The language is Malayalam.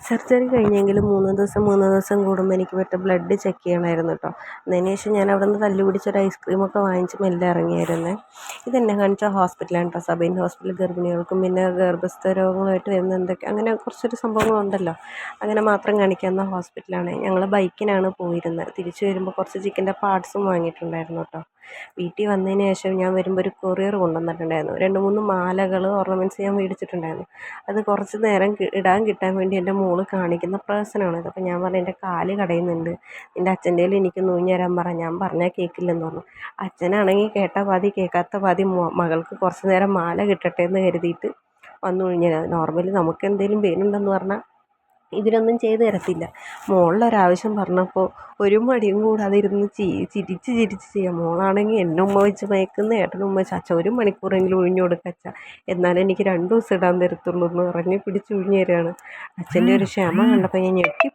സർജറി കഴിഞ്ഞെങ്കിലും 3 ദിവസം കൂടുമ്പോൾ എനിക്ക് മറ്റേ ബ്ലഡ് ചെക്ക് ചെയ്യണമായിരുന്നു കേട്ടോ. അതിന് ശേഷം ഞാൻ അവിടെ നിന്ന് തല്ലു പിടിച്ചൊരു ഐസ്ക്രീമൊക്കെ വാങ്ങിച്ച് മെല്ലെ ഇറങ്ങിയായിരുന്നേ. ഇതെന്നെ കാണിച്ച ഹോസ്പിറ്റലാണ് കേട്ടോ, സബൈൻ ഹോസ്പിറ്റൽ. ഗർഭിണികൾക്കും പിന്നെ ഗർഭസ്ഥ രോഗങ്ങളായിട്ട് വരുന്ന എന്തൊക്കെ അങ്ങനെ കുറച്ചൊരു സംഭവങ്ങളുണ്ടല്ലോ, അങ്ങനെ മാത്രം കാണിക്കാവുന്ന ഹോസ്പിറ്റലാണ്. ഞങ്ങൾ ബൈക്കിനാണ് പോയിരുന്നത്. തിരിച്ചു വരുമ്പോൾ കുറച്ച് ചിക്കൻ്റെ പാർട്സും വാങ്ങിയിട്ടുണ്ടായിരുന്നു കേട്ടോ. വീട്ടിൽ വന്നതിന് ശേഷം ഞാൻ വരുമ്പോൾ ഒരു കൊറിയർ കൊണ്ടുവന്നിട്ടുണ്ടായിരുന്നു. 2-3 മാലകൾ, ഓർണമെൻറ്റ്സ് ഞാൻ മേടിച്ചിട്ടുണ്ടായിരുന്നു. അത് കുറച്ച് നേരം ഇടാൻ കിട്ടാൻ വേണ്ടി എൻ്റെ മോള് കാണിക്കുന്ന പ്രഹസനമാണിത്. അപ്പോൾ ഞാൻ പറഞ്ഞു, എൻ്റെ കാല് കടയുന്നുണ്ട്, നിൻ്റെ അച്ഛൻ്റെ കയ്യിൽ എനിക്ക് ഊഞ്ഞ് തരാൻ പറ, ഞാൻ പറഞ്ഞാൽ കേൾക്കില്ലെന്ന് പറഞ്ഞു. അച്ഛനാണെങ്കിൽ കേട്ട പാതി കേൾക്കാത്ത പാതി മകൾക്ക് കുറച്ച് നേരം മാല കിട്ടട്ടെ എന്ന് കരുതിയിട്ട് വന്ന് ഊഞ്ഞ്. നോർമലി നമുക്ക് എന്തെങ്കിലും പേരുണ്ടെന്ന് പറഞ്ഞാൽ ഇതിനൊന്നും ചെയ്ത് തരത്തില്ല. മോളിലൊരാവശ്യം പറഞ്ഞപ്പോൾ ഒരു മടിയും കൂടാതെ ഇരുന്ന് ചിരിച്ച് ചെയ്യാം. മോളാണെങ്കിൽ എന്നെ ഉമ്മ വെച്ച് മയക്കുന്ന, ഏട്ടനും ഉമ്മ വെച്ച്, അച്ഛൻ 1 മണിക്കൂറെങ്കിലും ഒഴിഞ്ഞു കൊടുക്കച്ച, എന്നാലും എനിക്ക് 2 ദിവസം ഇടാൻ തരത്തുള്ളൂ എന്ന് പറഞ്ഞ് പിടിച്ച് ഒഴിഞ്ഞു തരികയാണ്. അച്ഛൻ്റെ ഒരു ക്ഷമ കണ്ടപ്പോൾ ഞാൻ ഞെട്ടിപ്പോയി.